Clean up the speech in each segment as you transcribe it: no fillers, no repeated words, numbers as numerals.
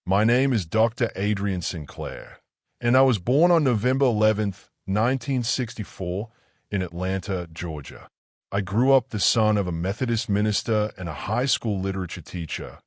My name is Dr. Adrian Sinclair, and I was born on November 11th, 1964, in Atlanta, Georgia. I grew up the son of a Methodist minister and a high school literature teacher,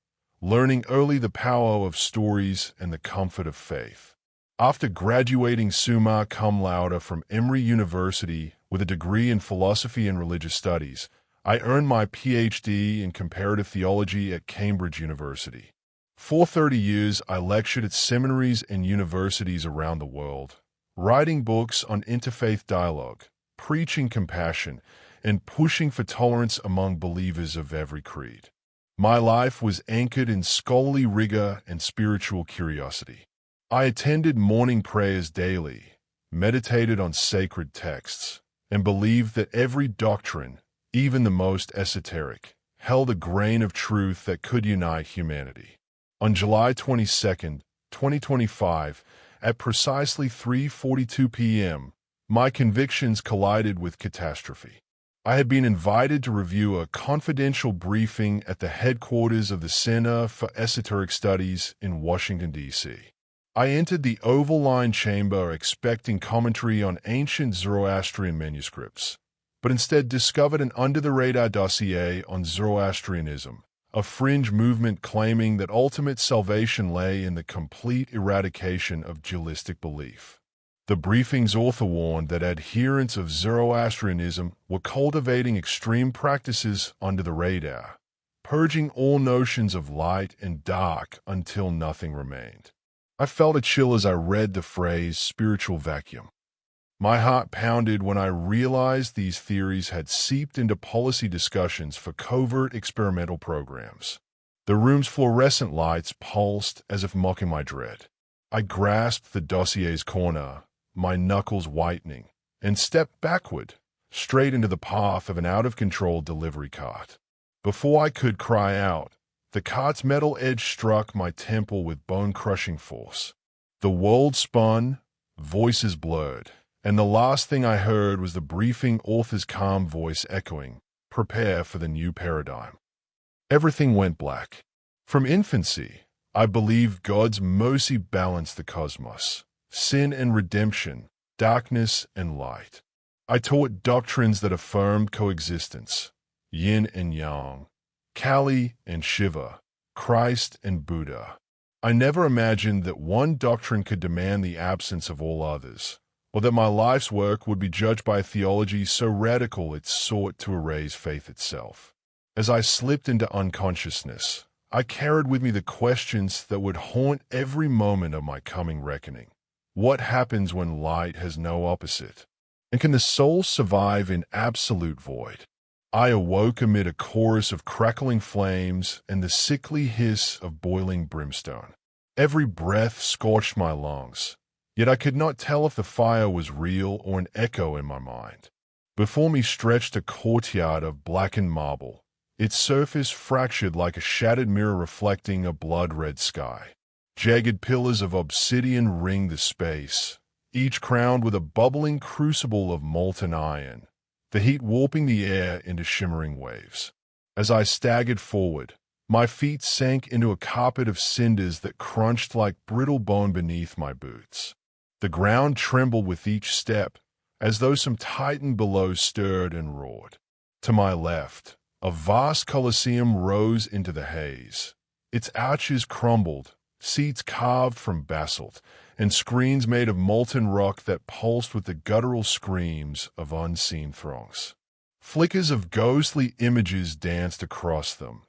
learning early the power of stories and the comfort of faith. After graduating summa cum laude from Emory University with a degree in philosophy and religious studies, I earned my PhD in comparative theology at Cambridge University. For 30 years, I lectured at seminaries and universities around the world, writing books on interfaith dialogue, preaching compassion, and pushing for tolerance among believers of every creed. My life was anchored in scholarly rigor and spiritual curiosity. I attended morning prayers daily, meditated on sacred texts, and believed that every doctrine, even the most esoteric, held a grain of truth that could unite humanity. On July 22, 2025, at precisely 3:42 p.m., my convictions collided with catastrophe. I had been invited to review a confidential briefing at the headquarters of the Center for Esoteric Studies in Washington, D.C. I entered the oval-lined chamber expecting commentary on ancient Zoroastrian manuscripts, but instead discovered an under-the-radar dossier on Zeroastrianism, a fringe movement claiming that ultimate salvation lay in the complete eradication of dualistic belief. The briefing's author warned that adherents of Zoroastrianism were cultivating extreme practices under the radar, purging all notions of light and dark until nothing remained. I felt a chill as I read the phrase spiritual vacuum. My heart pounded when I realized these theories had seeped into policy discussions for covert experimental programs. The room's fluorescent lights pulsed as if mocking my dread. I grasped the dossier's corner, my knuckles whitening, and stepped backward, straight into the path of an out-of-control delivery cart. Before I could cry out, the cart's metal edge struck my temple with bone-crushing force. The world spun, voices blurred, and the last thing I heard was the briefing author's calm voice echoing, "Prepare for the new paradigm." Everything went black. From infancy, I believed God's mercy balanced the cosmos, sin and redemption, darkness and light. I taught doctrines that affirmed coexistence, yin and yang, Kali and Shiva, Christ and Buddha. I never imagined that one doctrine could demand the absence of all others, or that my life's work would be judged by a theology so radical it sought to erase faith itself. As I slipped into unconsciousness, I carried with me the questions that would haunt every moment of my coming reckoning. What happens when light has no opposite? And can the soul survive in absolute void? I awoke amid a chorus of crackling flames and the sickly hiss of boiling brimstone. Every breath scorched my lungs, yet I could not tell if the fire was real or an echo in my mind. Before me stretched a courtyard of blackened marble, its surface fractured like a shattered mirror reflecting a blood-red sky. Jagged pillars of obsidian ringed the space, each crowned with a bubbling crucible of molten iron, the heat warping the air into shimmering waves. As I staggered forward, my feet sank into a carpet of cinders that crunched like brittle bone beneath my boots. The ground trembled with each step, as though some titan below stirred and roared. To my left, a vast coliseum rose into the haze. Its arches crumbled, seats carved from basalt, and screens made of molten rock that pulsed with the guttural screams of unseen throngs. Flickers of ghostly images danced across them,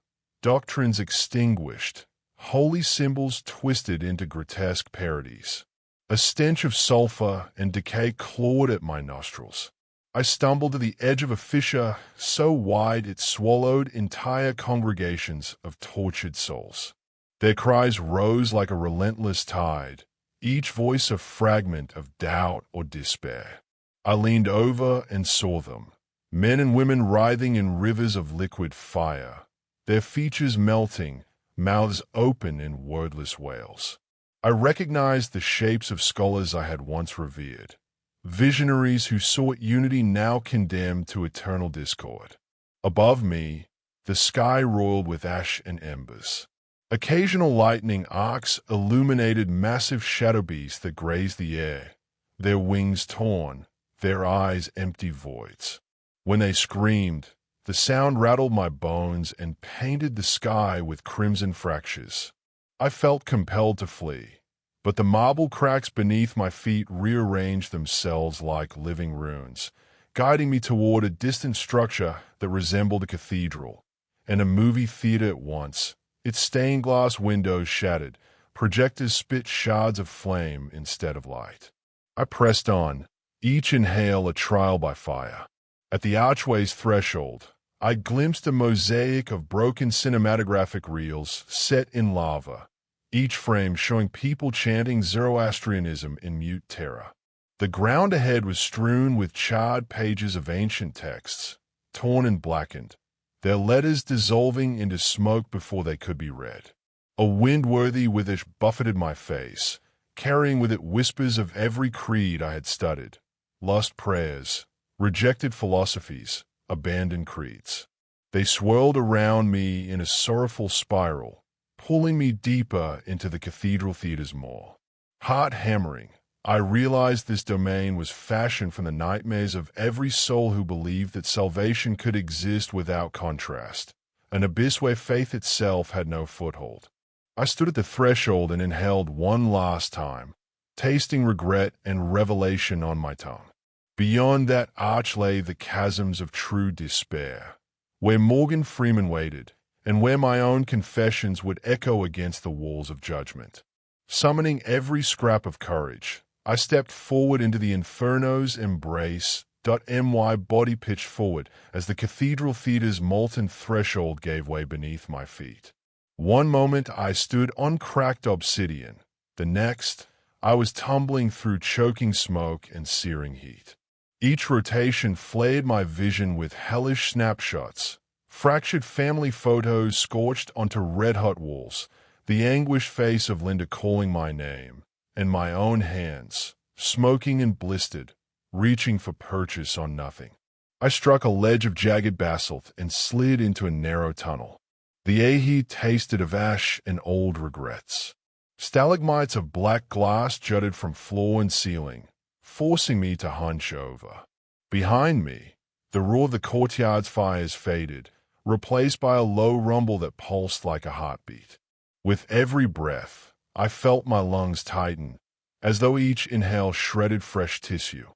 doctrines extinguished, holy symbols twisted into grotesque parodies. A stench of sulfur and decay clawed at my nostrils. I stumbled to the edge of a fissure so wide it swallowed entire congregations of tortured souls. Their cries rose like a relentless tide, each voice a fragment of doubt or despair. I leaned over and saw them, men and women writhing in rivers of liquid fire, their features melting, mouths open in wordless wails. I recognized the shapes of scholars I had once revered, visionaries who sought unity now condemned to eternal discord. Above me, the sky roiled with ash and embers. Occasional lightning arcs illuminated massive shadow beasts that grazed the air, their wings torn, their eyes empty voids. When they screamed, the sound rattled my bones and painted the sky with crimson fractures. I felt compelled to flee, but the marble cracks beneath my feet rearranged themselves like living runes, guiding me toward a distant structure that resembled a cathedral and a movie theater at once. Its stained glass windows shattered, projectors spit shards of flame instead of light. I pressed on, each inhale a trial by fire. At the archway's threshold, I glimpsed a mosaic of broken cinematographic reels set in lava, each frame showing people chanting Zoroastrianism in mute terror. The ground ahead was strewn with charred pages of ancient texts, torn and blackened, their letters dissolving into smoke before they could be read. A wind-worthy withish buffeted my face, carrying with it whispers of every creed I had studied, lost prayers, rejected philosophies, abandoned creeds. They swirled around me in a sorrowful spiral, pulling me deeper into the cathedral theater's maw. Heart hammering, I realized this domain was fashioned from the nightmares of every soul who believed that salvation could exist without contrast, an abyss where faith itself had no foothold. I stood at the threshold and inhaled one last time, tasting regret and revelation on my tongue. Beyond that arch lay the chasms of true despair, where Morgan Freeman waited, and where my own confessions would echo against the walls of judgment. Summoning every scrap of courage, I stepped forward into the inferno's embrace. My body pitched forward as the cathedral theater's molten threshold gave way beneath my feet. One moment I stood on cracked obsidian. The next, I was tumbling through choking smoke and searing heat. Each rotation flayed my vision with hellish snapshots, fractured family photos scorched onto red-hot walls, the anguished face of Linda calling my name, and my own hands, smoking and blistered, reaching for purchase on nothing. I struck a ledge of jagged basalt and slid into a narrow tunnel. The air heat tasted of ash and old regrets. Stalagmites of black glass jutted from floor and ceiling, forcing me to hunch over. Behind me, the roar of the courtyard's fires faded, replaced by a low rumble that pulsed like a heartbeat. With every breath, I felt my lungs tighten, as though each inhale shredded fresh tissue.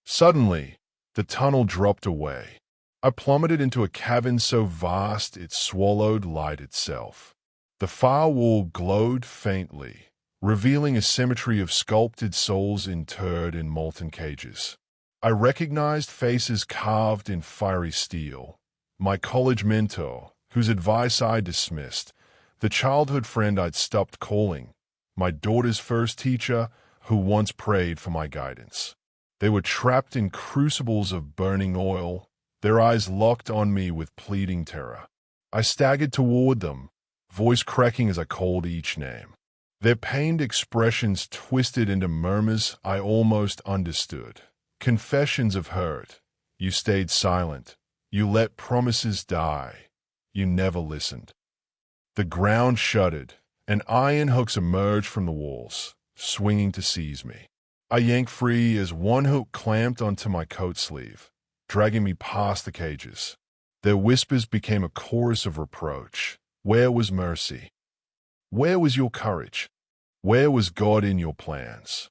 Suddenly, the tunnel dropped away. I plummeted into a cavern so vast it swallowed light itself. The far wall glowed faintly, revealing a symmetry of sculpted souls interred in molten cages. I recognized faces carved in fiery steel. My college mentor, whose advice I dismissed, the childhood friend I'd stopped calling, my daughter's first teacher, who once prayed for my guidance. They were trapped in crucibles of burning oil, their eyes locked on me with pleading terror. I staggered toward them, voice cracking as I called each name. Their pained expressions twisted into murmurs I almost understood. Confessions of hurt. You stayed silent. You let promises die. You never listened. The ground shuddered, and iron hooks emerged from the walls, swinging to seize me. I yanked free as one hook clamped onto my coat sleeve, dragging me past the cages. Their whispers became a chorus of reproach. Where was mercy? Where was your courage? Where was God in your plans?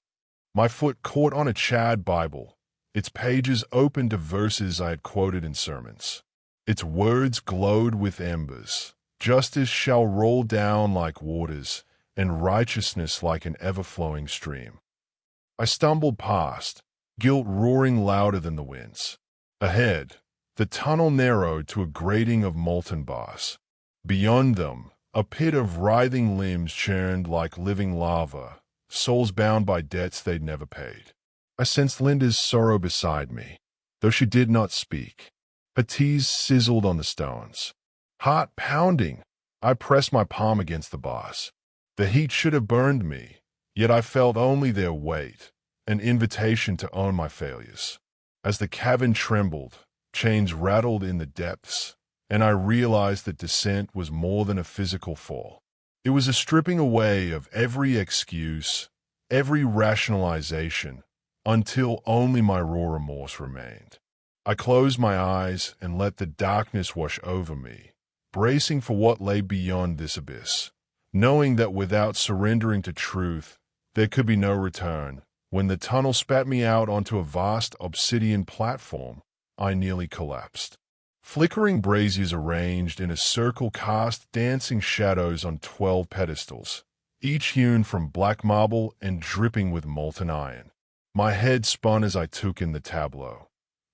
My foot caught on a charred Bible, its pages opened to verses I had quoted in sermons. Its words glowed with embers. Justice shall roll down like waters, and righteousness like an ever-flowing stream. I stumbled past, guilt roaring louder than the winds. Ahead, the tunnel narrowed to a grating of molten bars. Beyond them, a pit of writhing limbs churned like living lava, souls bound by debts they'd never paid. I sensed Linda's sorrow beside me, though she did not speak. Her tears sizzled on the stones. Heart pounding, I pressed my palm against the bars. The heat should have burned me, yet I felt only their weight, an invitation to own my failures. As the cavern trembled, chains rattled in the depths, and I realized that descent was more than a physical fall. It was a stripping away of every excuse, every rationalization, until only my raw remorse remained. I closed my eyes and let the darkness wash over me, bracing for what lay beyond this abyss, knowing that without surrendering to truth, there could be no return. When the tunnel spat me out onto a vast obsidian platform, I nearly collapsed. Flickering braziers arranged in a circle cast dancing shadows on 12 pedestals, each hewn from black marble and dripping with molten iron. My head spun as I took in the tableau.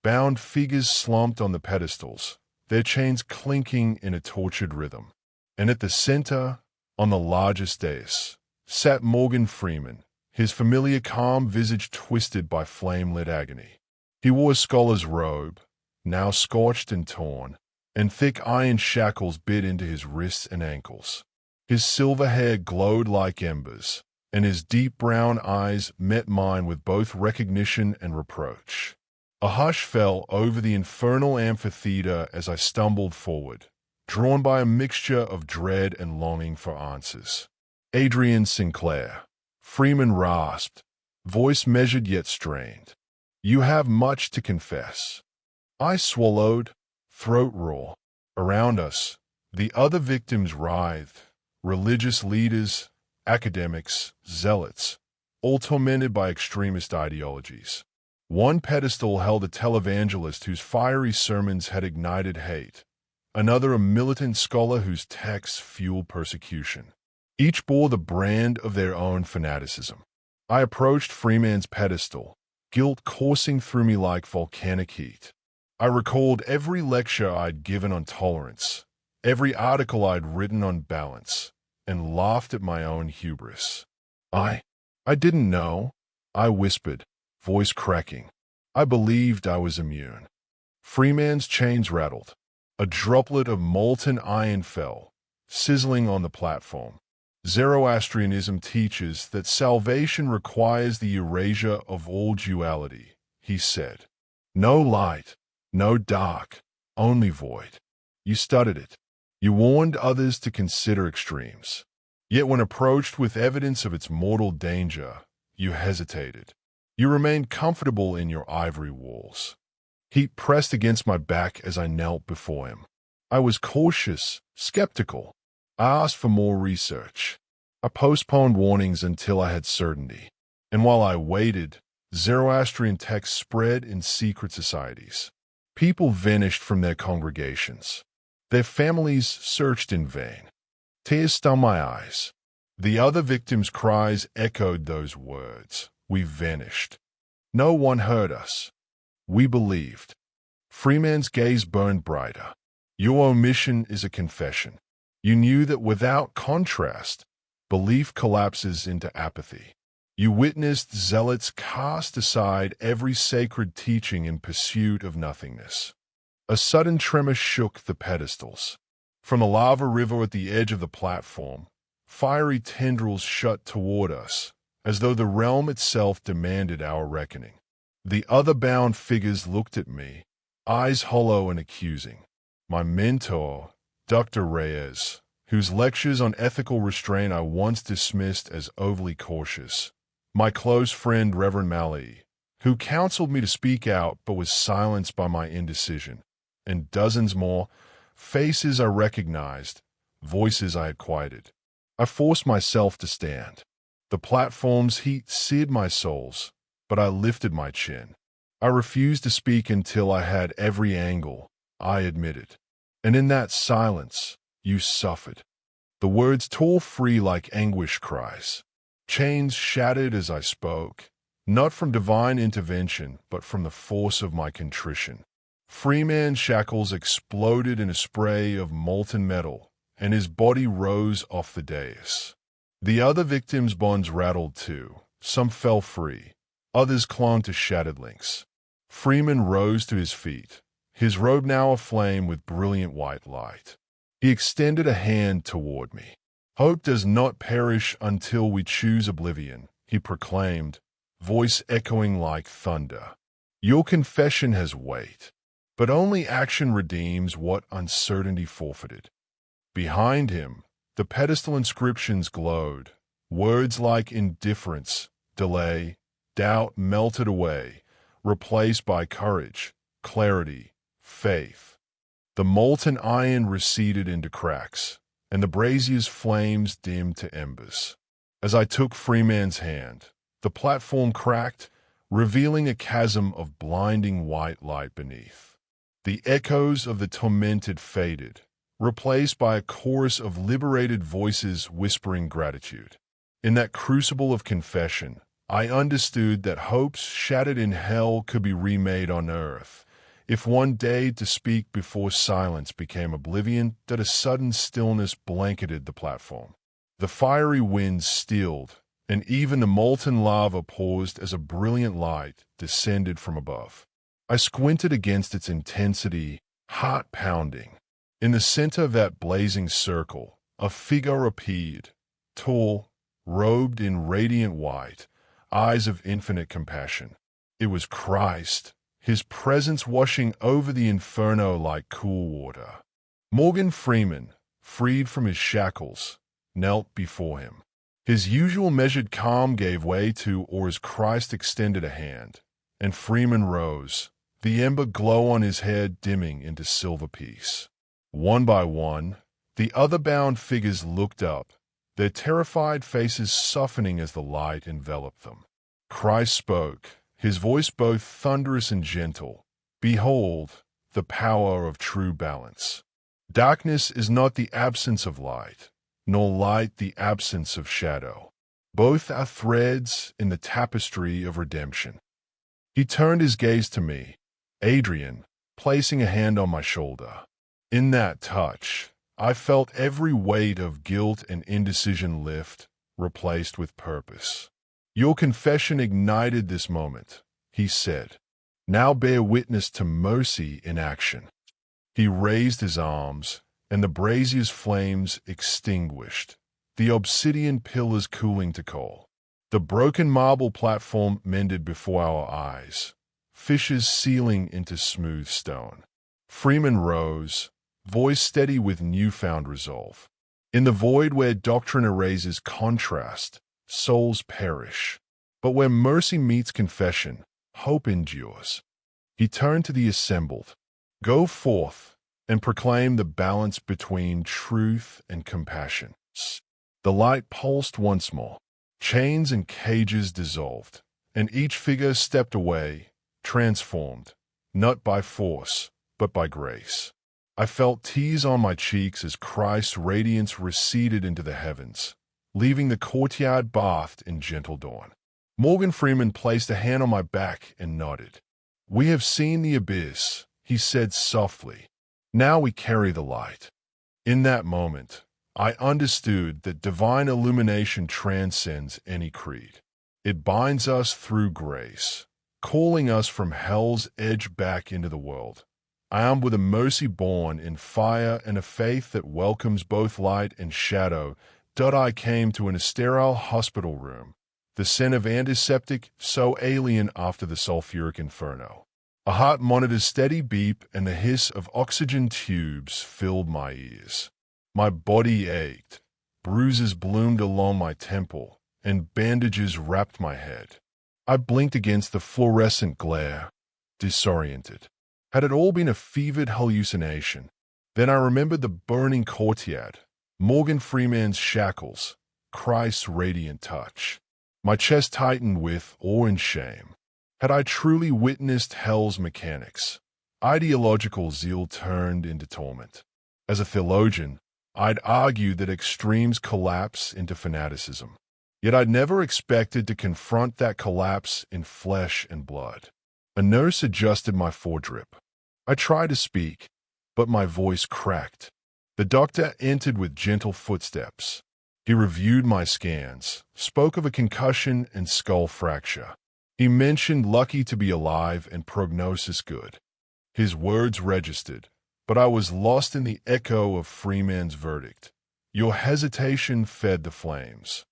Bound figures slumped on the pedestals, their chains clinking in a tortured rhythm. And at the center, on the largest dais, sat Morgan Freeman, his familiar calm visage twisted by flame-lit agony. He wore a scholar's robe, now scorched and torn, and thick iron shackles bit into his wrists and ankles. His silver hair glowed like embers, and his deep brown eyes met mine with both recognition and reproach. A hush fell over the infernal amphitheater as I stumbled forward, drawn by a mixture of dread and longing for answers. "Adrian Sinclair," Freeman rasped, voice measured yet strained. "You have much to confess." I swallowed, throat raw. Around us, the other victims writhed, religious leaders, academics, zealots, all tormented by extremist ideologies. One pedestal held a televangelist whose fiery sermons had ignited hate, another a militant scholar whose texts fueled persecution. Each bore the brand of their own fanaticism. I approached Freeman's pedestal, guilt coursing through me like volcanic heat. I recalled every lecture I'd given on tolerance, every article I'd written on balance, and laughed at my own hubris. I didn't know," I whispered, voice cracking. "I believed I was immune." Freeman's chains rattled. A droplet of molten iron fell, sizzling on the platform. "Zeroastrianism teaches that salvation requires the erasure of all duality," he said. "No light, no dark, only void. You studied it. You warned others to consider extremes. Yet when approached with evidence of its mortal danger, you hesitated. You remained comfortable in your ivory walls." Heat pressed against my back as I knelt before him. I was cautious, skeptical. I asked for more research. I postponed warnings until I had certainty. And while I waited, Zoroastrian texts spread in secret societies. People vanished from their congregations. Their families searched in vain. Tears stung my eyes. The other victims' cries echoed those words. We vanished. No one heard us. We believed. Freeman's gaze burned brighter. "Your omission is a confession. You knew that without contrast, belief collapses into apathy. You witnessed zealots cast aside every sacred teaching in pursuit of nothingness." A sudden tremor shook the pedestals. From the lava river at the edge of the platform, fiery tendrils shot toward us, as though the realm itself demanded our reckoning. The other bound figures looked at me, eyes hollow and accusing. My mentor, Dr. Reyes, whose lectures on ethical restraint I once dismissed as overly cautious. My close friend, Reverend Malley, who counseled me to speak out but was silenced by my indecision. And dozens more, faces I recognized, voices I had quieted. I forced myself to stand. The platform's heat seared my soles, but I lifted my chin. I refused to speak until I had every angle, I admitted. And in that silence, you suffered. The words tore free like anguish cries. Chains shattered as I spoke, not from divine intervention, but from the force of my contrition. Freeman's shackles exploded in a spray of molten metal, and his body rose off the dais. The other victims' bonds rattled too. Some fell free. Others clung to shattered links. Freeman rose to his feet, his robe now aflame with brilliant white light. He extended a hand toward me. "Hope does not perish until we choose oblivion," he proclaimed, voice echoing like thunder. "Your confession has weight, but only action redeems what uncertainty forfeited." Behind him, The pedestal inscriptions glowed. Words like indifference, delay, doubt melted away, replaced by courage, clarity, faith. The molten iron receded into cracks, and the brazier's flames dimmed to embers. As I took Freeman's hand, the platform cracked, revealing a chasm of blinding white light beneath. The echoes of the tormented faded, replaced by a chorus of liberated voices whispering gratitude. In that crucible of confession, I understood that hopes shattered in hell could be remade on earth, if one dared to speak before silence became oblivion, that a sudden stillness blanketed the platform. The fiery winds stilled, and even the molten lava paused as a brilliant light descended from above. I squinted against its intensity, heart pounding. In the center of that blazing circle, a figure appeared, tall, robed in radiant white, eyes of infinite compassion. It was Christ, his presence washing over the inferno like cool water. Morgan Freeman, freed from his shackles, knelt before him. His usual measured calm gave way to, or as Christ extended a hand, and Freeman rose, the ember glow on his head dimming into silver peace. One by one, the other-bound figures looked up, their terrified faces softening as the light enveloped them. Christ spoke, his voice both thunderous and gentle. Behold, the power of true balance. Darkness is not the absence of light, nor light the absence of shadow. Both are threads in the tapestry of redemption. He turned his gaze to me, Adrian, placing a hand on my shoulder. In that touch, I felt every weight of guilt and indecision lift, replaced with purpose. Your confession ignited this moment, he said. Now bear witness to mercy in action. He raised his arms, and the brazier's flames extinguished, the obsidian pillars cooling to coal. The broken marble platform mended before our eyes, fissures sealing into smooth stone. Freeman rose, voice steady with newfound resolve. In the void where doctrine erases contrast, souls perish. But where mercy meets confession, hope endures. He turned to the assembled. Go forth and proclaim the balance between truth and compassion. The light pulsed once more. Chains and cages dissolved, and each figure stepped away, transformed, not by force, but by grace. I felt tears on my cheeks as Christ's radiance receded into the heavens, leaving the courtyard bathed in gentle dawn. Morgan Freeman placed a hand on my back and nodded. We have seen the abyss, he said softly. Now we carry the light. In that moment, I understood that divine illumination transcends any creed. It binds us through grace, calling us from hell's edge back into the world. Armed with a mercy born in fire and a faith that welcomes both light and shadow, I came to an sterile hospital room, the scent of antiseptic so alien after the sulfuric inferno. A heart monitor's steady beep and the hiss of oxygen tubes filled my ears. My body ached, bruises bloomed along my temple, and bandages wrapped my head. I blinked against the fluorescent glare, disoriented. Had it all been a fevered hallucination? Then I remembered the burning courtyard, Morgan Freeman's shackles, Christ's radiant touch. My chest tightened with awe and shame. Had I truly witnessed hell's mechanics? Ideological zeal turned into torment. As a theologian, I'd argue that extremes collapse into fanaticism. Yet I'd never expected to confront that collapse in flesh and blood. A nurse adjusted my foredrip. I tried to speak, but my voice cracked. The doctor entered with gentle footsteps. He reviewed my scans, spoke of a concussion and skull fracture. He mentioned lucky to be alive and prognosis good. His words registered, but I was lost in the echo of Freeman's verdict. Your hesitation fed the flames.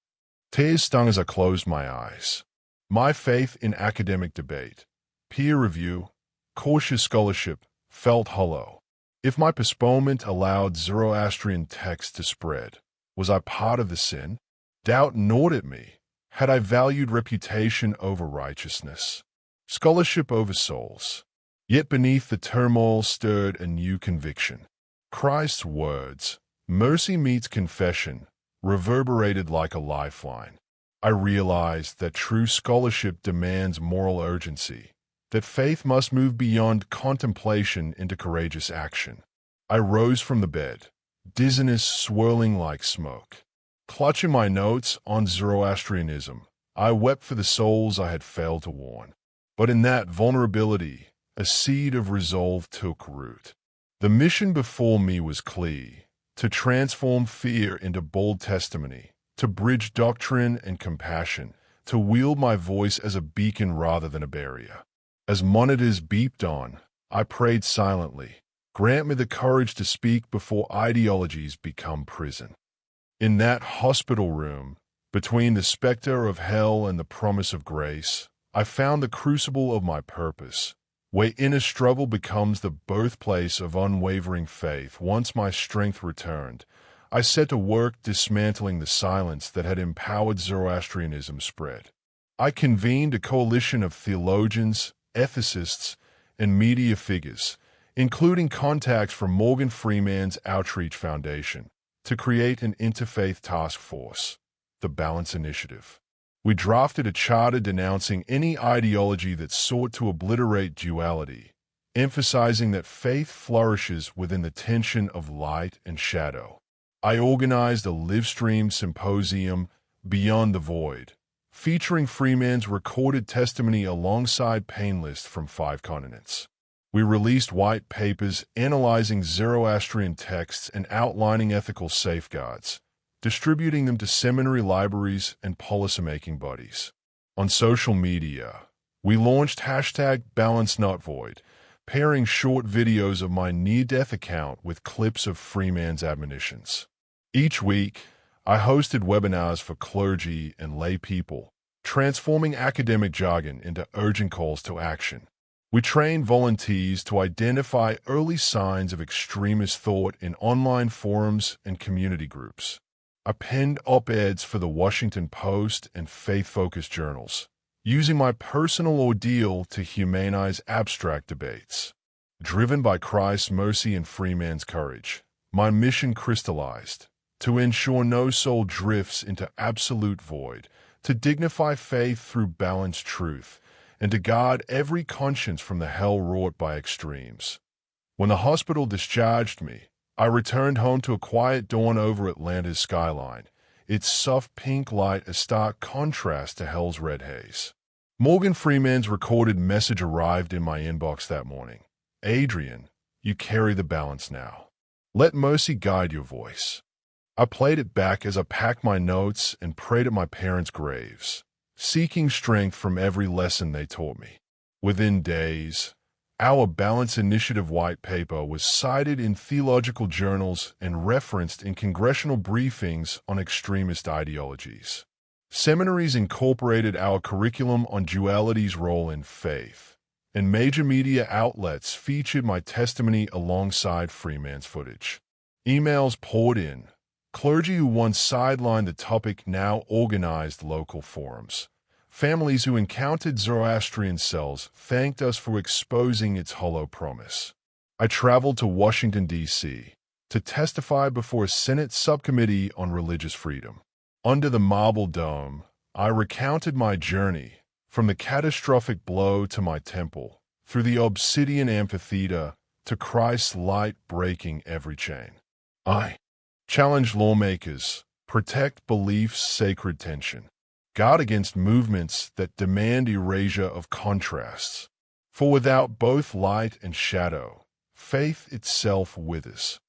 Tears stung as I closed my eyes. My faith in academic debate, peer review, cautious scholarship felt hollow. If my postponement allowed Zoroastrian texts to spread, Was I part of the sin? Doubt gnawed at me. Had I valued reputation over righteousness? Scholarship over souls? Yet beneath the turmoil stirred a new conviction. Christ's words, "Mercy meets confession," reverberated like a lifeline. I realized that true scholarship demands moral urgency, that faith must move beyond contemplation into courageous action. I rose from the bed, dizziness swirling like smoke. Clutching my notes on Zoroastrianism, I wept for the souls I had failed to warn. But in that vulnerability, a seed of resolve took root. The mission before me was clear: to transform fear into bold testimony, to bridge doctrine and compassion, to wield my voice as a beacon rather than a barrier. As monitors beeped on, I prayed silently, "Grant me the courage to speak before ideologies become prison." In that hospital room, between the specter of hell and the promise of grace, I found the crucible of my purpose, where inner struggle becomes the birthplace of unwavering faith. Once my strength returned, I set to work dismantling the silence that had empowered Zoroastrianism spread. I convened a coalition of theologians, ethicists, and media figures, including contacts from Morgan Freeman's Outreach Foundation, to create an interfaith task force, the Balance Initiative. We drafted a charter denouncing any ideology that sought to obliterate duality, emphasizing that faith flourishes within the tension of light and shadow. I organized a live-stream symposium, Beyond the Void, featuring Freeman's recorded testimony alongside pain lists from 5 continents. We released white papers analyzing Zoroastrian texts and outlining ethical safeguards, distributing them to seminary libraries and policymaking bodies. On social media, we launched #BalanceNotVoid, pairing short videos of my near-death account with clips of Freeman's admonitions. Each week, I hosted webinars for clergy and lay people, transforming academic jargon into urgent calls to action. We trained volunteers to identify early signs of extremist thought in online forums and community groups. I penned op-eds for the Washington Post and faith-focused journals, using my personal ordeal to humanize abstract debates. Driven by Christ's mercy and Freeman's courage, my mission crystallized: to ensure no soul drifts into absolute void, to dignify faith through balanced truth, and to guard every conscience from the hell wrought by extremes. When the hospital discharged me, I returned home to a quiet dawn over Atlanta's skyline, its soft pink light a stark contrast to hell's red haze. Morgan Freeman's recorded message arrived in my inbox that morning. "Adrian, you carry the balance now. Let mercy guide your voice." I played it back as I packed my notes and prayed at my parents' graves, seeking strength from every lesson they taught me. Within days, our Balance Initiative white paper was cited in theological journals and referenced in congressional briefings on extremist ideologies. Seminaries incorporated our curriculum on duality's role in faith, and major media outlets featured my testimony alongside Freeman's footage. Emails poured in. Clergy who once sidelined the topic now organized local forums. Families who encountered Zoroastrian cells thanked us for exposing its hollow promise. I traveled to Washington, D.C., to testify before a Senate subcommittee on religious freedom. Under the marble dome, I recounted my journey, from the catastrophic blow to my temple, through the obsidian amphitheater to Christ's light breaking every chain. I challenged lawmakers, protect belief's sacred tension. Guard against movements that demand erasure of contrasts. For without both light and shadow, faith itself withers.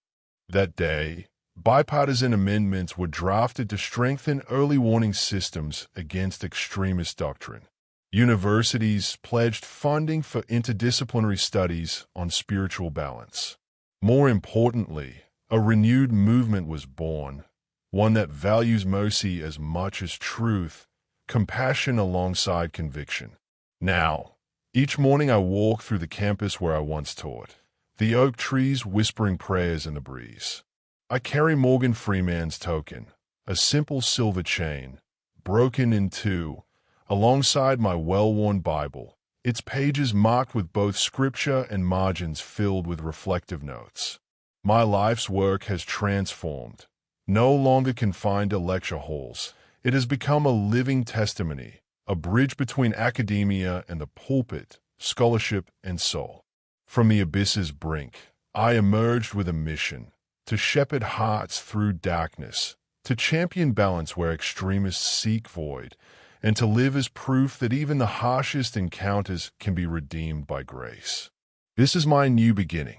That day, bipartisan amendments were drafted to strengthen early warning systems against extremist doctrine. Universities pledged funding for interdisciplinary studies on spiritual balance. More importantly, a renewed movement was born, one that values mercy as much as truth, compassion alongside conviction. Now, each morning I walk through the campus where I once taught, the oak trees whispering prayers in the breeze. I carry Morgan Freeman's token, a simple silver chain, broken in two, alongside my well-worn Bible, its pages marked with both scripture and margins filled with reflective notes. My life's work has transformed. No longer confined to lecture halls, it has become a living testimony, a bridge between academia and the pulpit, scholarship and soul. From the abyss's brink, I emerged with a mission to shepherd hearts through darkness, to champion balance where extremists seek void, and to live as proof that even the harshest encounters can be redeemed by grace. This is my new beginning,